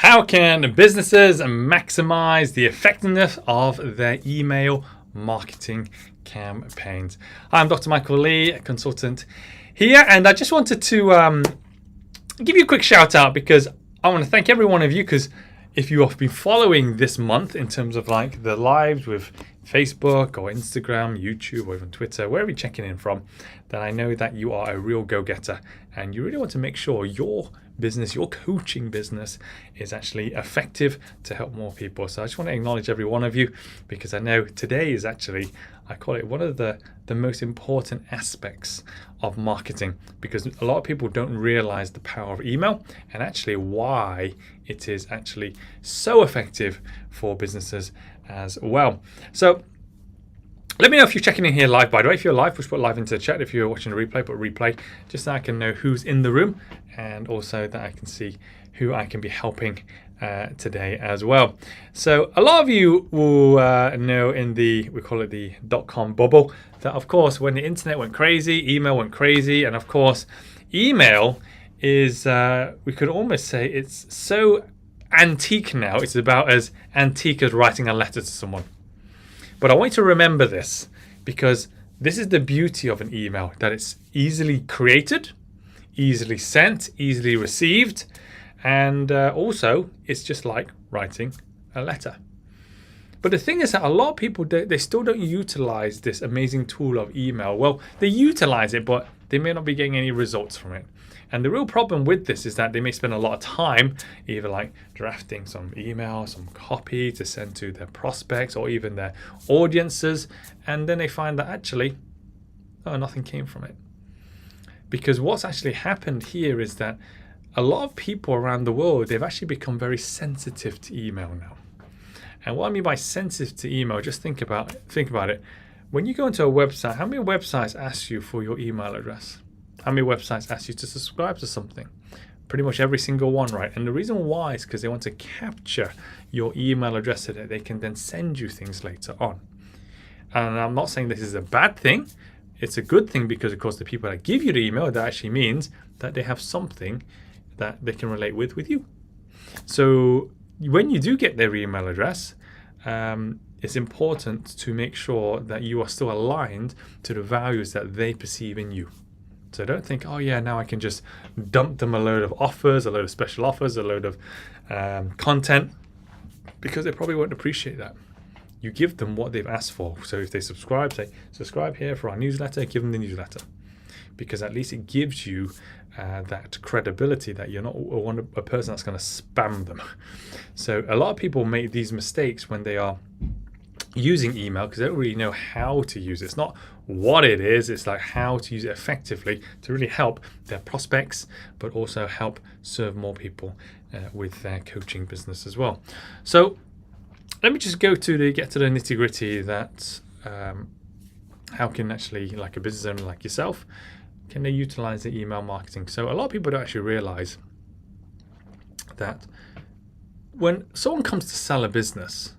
How can businesses maximize the effectiveness of their email marketing campaigns? I'm Dr. Michael Lee, a consultant here, and I just wanted to give you a quick shout out because I want to thank every one of you, because if you have been following this month in terms of like the lives with Facebook or Instagram, YouTube, or even Twitter, wherever you're checking in from, then I know that you are a real go-getter and you really want to make sure your business, your coaching business, is actually effective to help more people. So I just want to acknowledge every one of you, because I know today is actually, I call it one of the most important aspects of marketing, because a lot of people don't realize the power of email and actually why it is actually so effective for businesses as well. So let me know if you're checking in here live, by the way. If you're live, push put live into the chat. If you're watching a replay, put replay, just so I can know who's in the room and also that I can see who I can be helping today as well. So a lot of you will know in we call it the .com bubble, that of course when the internet went crazy, email went crazy, and of course email is, we could almost say it's so antique now, it's about as antique as writing a letter to someone. But I want you to remember this, because this is the beauty of an email, that it's easily created, easily sent, easily received, and also it's just like writing a letter. But the thing is that a lot of people, they still don't utilize this amazing tool of email. Well, they utilize it, but they may not be getting any results from it. And the real problem with this is that they may spend a lot of time either like drafting some email, some copy to send to their prospects or even their audiences, and then they find that actually, oh, nothing came from it. Because what's actually happened here is that a lot of people around the world, they've actually become very sensitive to email now. And what I mean by sensitive to email, just think about it. When you go into a website, how many websites ask you for your email address? How many websites ask you to subscribe to something? Pretty much every single one, right? And the reason why is because they want to capture your email address so that they can then send you things later on. And I'm not saying this is a bad thing. It's a good thing, because of course the people that give you the email, that actually means that they have something that they can relate with you. So when you do get their email address, it's important to make sure that you are still aligned to the values that they perceive in you. So don't think, oh yeah, now I can just dump them a load of offers, a load of special offers, a load of content, because they probably won't appreciate that. You give them what they've asked for. So if they subscribe, say, subscribe here for our newsletter, give them the newsletter. Because at least it gives you that credibility that you're not a person that's going to spam them. So a lot of people make these mistakes when they are using email, because they don't really know how to use it. It's not what it is, it's like how to use it effectively to really help their prospects, but also help serve more people with their coaching business as well. So let me just get to the nitty gritty, that how can actually, like a business owner like yourself, can they utilize the email marketing? So a lot of people don't actually realize that when someone comes to sell a business,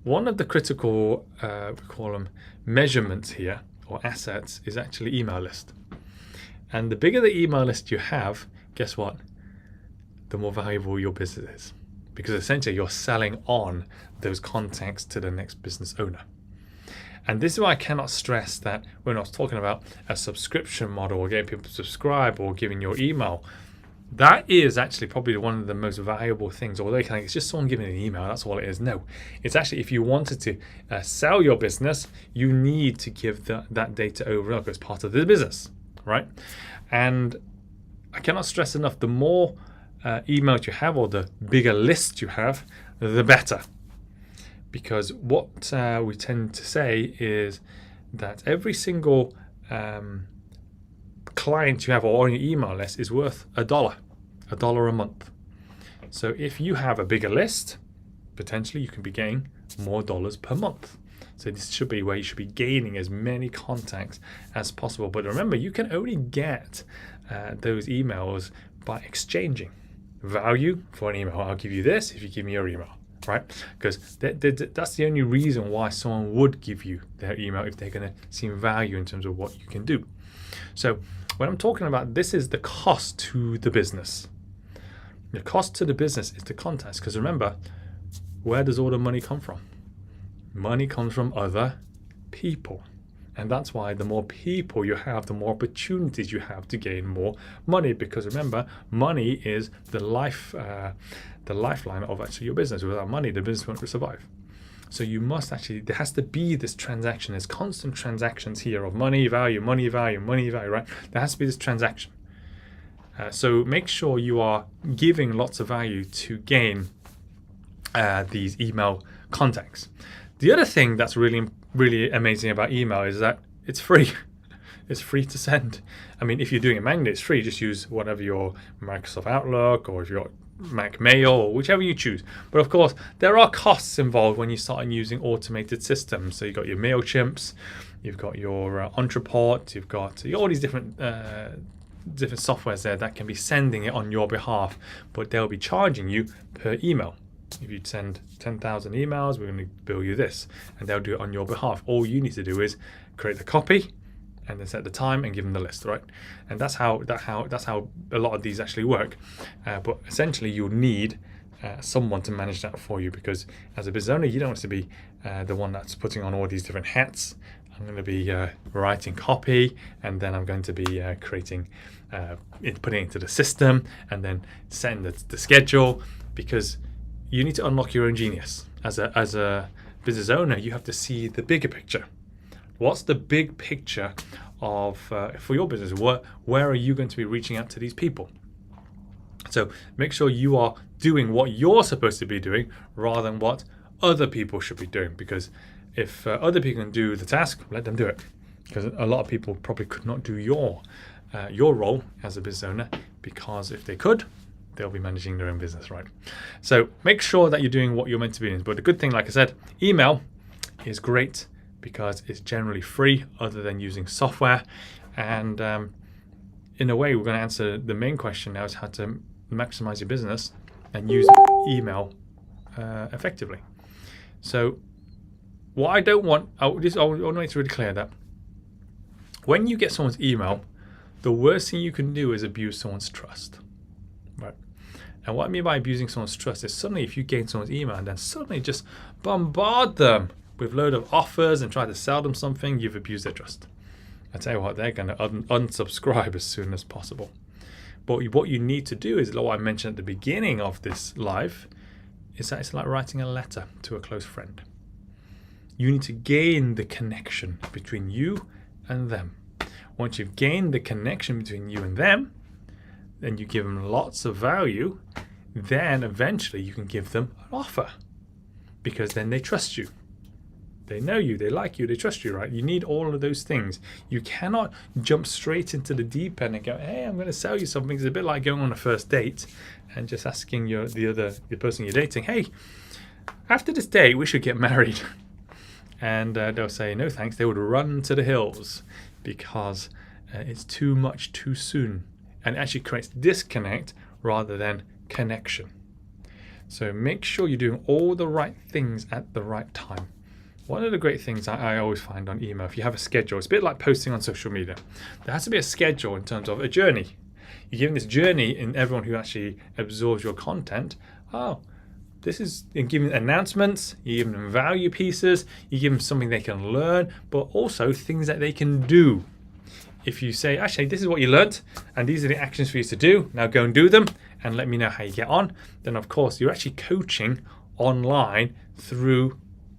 one of the critical, we call them measurements here, or assets, is actually email list. And the bigger the email list you have, guess what? The more valuable your business is. Because essentially you're selling on those contacts to the next business owner. And this is why I cannot stress that we're not talking about a subscription model or getting people to subscribe or giving your email. That is actually probably one of the most valuable things. Although you think it's just someone giving an email, that's all it is. No, it's actually, if you wanted to sell your business, you need to give that data over as part of the business, right? And I cannot stress enough, the more emails you have, or the bigger list you have, the better. Because what we tend to say is that every single client you have or on your email list is worth $1 a month. So if you have a bigger list, potentially you can be getting more dollars per month. So this should be where you should be gaining as many contacts as possible. But remember, you can only get those emails by exchanging value for an email. I'll give you this if you give me your email, right? Because that's the only reason why someone would give you their email, if they're going to see value in terms of what you can do. So when I'm talking about, this is the cost to the business. The cost to the business is the contacts, because remember, where does all the money come from? Money comes from other people. And that's why the more people you have, the more opportunities you have to gain more money. Because remember, money is the lifeline of actually your business. Without money, the business won't survive. So you must actually, there has to be this transaction. There's constant transactions here of money, value, money, value, money, value, right? There has to be this transaction. So make sure you are giving lots of value to gain these email contacts. The other thing that's really, really amazing about email is that it's free. It's free to send. I mean, if you're doing it manually, it's free. Just use whatever your Microsoft Outlook or if you're Mac Mail or whichever you choose. But of course, there are costs involved when you start using automated systems. So you've got your MailChimps, you've got your Entreport, you've got all these different softwares there that can be sending it on your behalf, but they'll be charging you per email. If you send 10,000 emails, we're going to bill you this, and they'll do it on your behalf. All you need to do is create the copy and then set the time and give them the list, right? And that's how a lot of these actually work. But essentially, you'll need someone to manage that for you, because as a business owner, you don't want to be the one that's putting on all these different hats. I'm going to be writing copy, and then I'm going to be creating, putting it into the system, and then setting the schedule, because you need to unlock your own genius. As a business owner, you have to see the bigger picture. What's the big picture of for your business? Where are you going to be reaching out to these people? So make sure you are doing what you're supposed to be doing rather than what other people should be doing, because if other people can do the task, let them do it. Because a lot of people probably could not do your role as a business owner, because if they could, they'll be managing their own business, right? So make sure that you're doing what you're meant to be doing. But the good thing, like I said, email is great because it's generally free other than using software. And in a way, we're going to answer the main question now, is how to maximize your business and use email effectively. So what I don't want, I want to make it really clear that when you get someone's email, the worst thing you can do is abuse someone's trust. Right. And what I mean by abusing someone's trust is suddenly if you gain someone's email and then suddenly just bombard them with a load of offers and try to sell them something, you've abused their trust. I tell you what, they're going to unsubscribe as soon as possible. But what you need to do is, like what I mentioned at the beginning of this live, is that it's like writing a letter to a close friend. You need to gain the connection between you and them. Once you've gained the connection between you and them, then you give them lots of value, then eventually you can give them an offer, because then they trust you. They know you, they like you, they trust you, right? You need all of those things. You cannot jump straight into the deep end and go, hey, I'm going to sell you something. It's a bit like going on a first date and just asking the person you're dating, hey, after this date, we should get married. And they'll say, no thanks. They would run to the hills because it's too much too soon. And it actually creates disconnect rather than connection. So make sure you're doing all the right things at the right time. One of the great things I always find on email, if you have a schedule, it's a bit like posting on social media. There has to be a schedule in terms of a journey. You're giving this journey in everyone who actually absorbs your content. You're giving announcements, you give them value pieces, you give them something they can learn, but also things that they can do. If you say, actually, this is what you learned, and these are the actions for you to do, now go and do them, and let me know how you get on, then of course you're actually coaching online through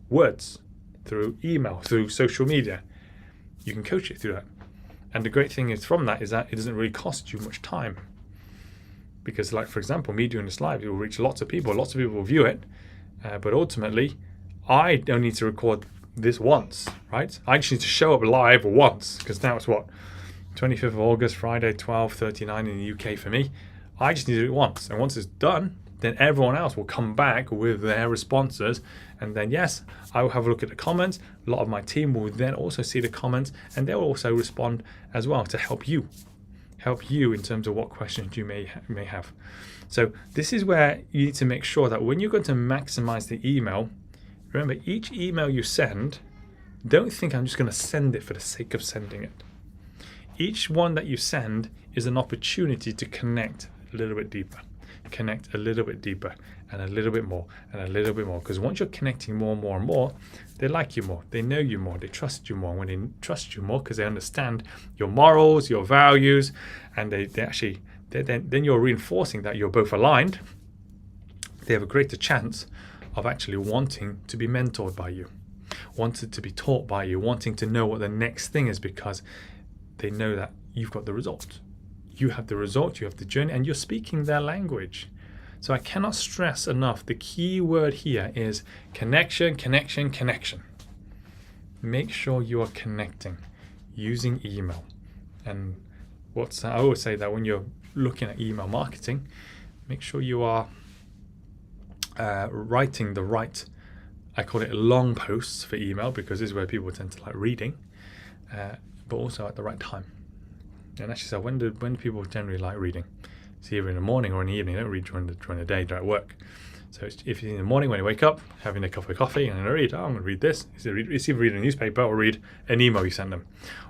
words, through email, through social media. You can coach it through that. And the great thing is from that is that it doesn't really cost you much time. Because like, for example, me doing this live, it will reach lots of people will view it, but ultimately, I don't need to record this once, right? I just need to show up live once, because now it's what? 25th of August, Friday, 12:39 in the UK for me. I just need to do it once. And once it's done, then everyone else will come back with their responses. And then, yes, I will have a look at the comments. A lot of my team will then also see the comments, and they will also respond as well to help you in terms of what questions you may have. So this is where you need to make sure that when you're going to maximize the email, remember, each email you send, don't think I'm just going to send it for the sake of sending it. Each one that you send is an opportunity to connect a little bit deeper. connect a little bit deeper and a little bit more and a little bit more. Because once you're connecting more and more and more, they like you more, they know you more, they trust you more. When they trust you more because they understand your morals, your values, and then you're reinforcing that you're both aligned, they have a greater chance of actually wanting to be mentored by you, wanted to be taught by you, wanting to know what the next thing is, because they know that you've got the result. You have the result, you have the journey, and you're speaking their language. So I cannot stress enough, the key word here is connection, connection, connection. Make sure you are connecting using email. And I always say that when you're looking at email marketing, make sure you are writing the right, I call it long posts for email, because this is where people tend to like reading, but also at the right time. And actually, so when do people generally like reading? It's either in the morning or in the evening. They don't read during the day, they're at work. So if you're in the morning when you wake up, having a cup of coffee, and I read, I'm going to read this. It's either read a newspaper or read an email you send them.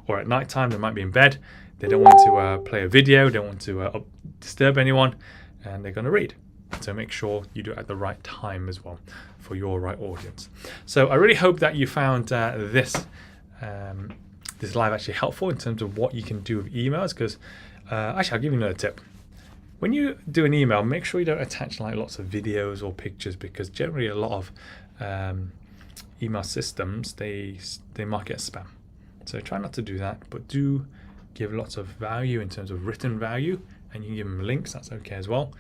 Or at night time, they might be in bed. They don't want to play a video. They don't want to disturb anyone, and they're going to read. So make sure you do it at the right time as well for your right audience. So I really hope that you found this live actually helpful in terms of what you can do with emails. Because actually, I'll give you another tip. When you do an email, make sure you don't attach like lots of videos or pictures, because generally a lot of email systems, they mark it as spam. So try not to do that, but do give lots of value in terms of written value, and you can give them links, that's okay as well.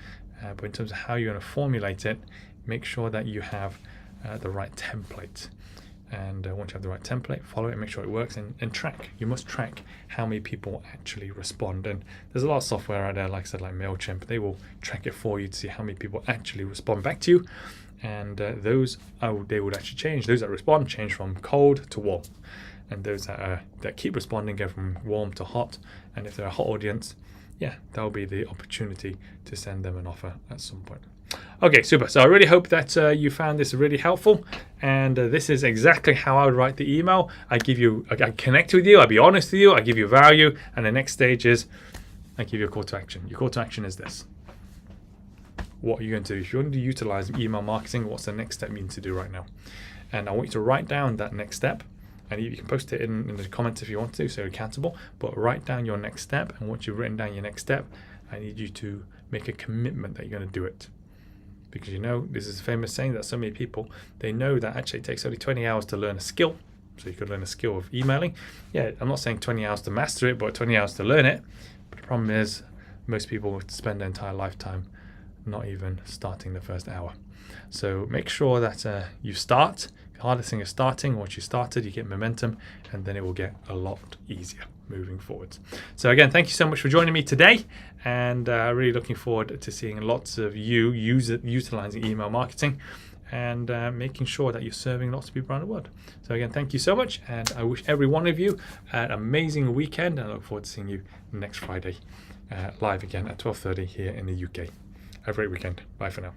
But in terms of how you're going to formulate it, make sure that you have the right template. And once you have the right template, follow it, make sure it works, and track. You must track how many people actually respond. And there's a lot of software out there, like I said, like MailChimp. They will track it for you to see how many people actually respond back to you. And they would actually change. Those that respond change from cold to warm. And those that keep responding go from warm to hot. And if they're a hot audience, yeah, that'll be the opportunity to send them an offer at some point. Okay, super. So I really hope that you found this really helpful. And this is exactly how I would write the email. I connect with you, I be honest with you, I give you value. And the next stage is I give you a call to action. Your call to action is this. What are you going to do? If you want to utilize email marketing, what's the next step you need to do right now? And I want you to write down that next step. And you can post it in the comments if you want to, so you're accountable. But write down your next step. And once you've written down your next step, I need you to make a commitment that you're going to do it. Because this is a famous saying that so many people, they know that actually it takes only 20 hours to learn a skill. So you could learn a skill of emailing. Yeah, I'm not saying 20 hours to master it, but 20 hours to learn it. But the problem is most people spend their entire lifetime not even starting the first hour. So make sure that you start. The hardest thing is starting. Once you started, you get momentum, and then it will get a lot easier moving forward. So again, thank you so much for joining me today, and really looking forward to seeing lots of you utilizing email marketing and making sure that you're serving lots of people around the world. So again, thank you so much, and I wish every one of you an amazing weekend, and I look forward to seeing you next Friday live again at 12:30 here in the UK. Have a great weekend. Bye for now.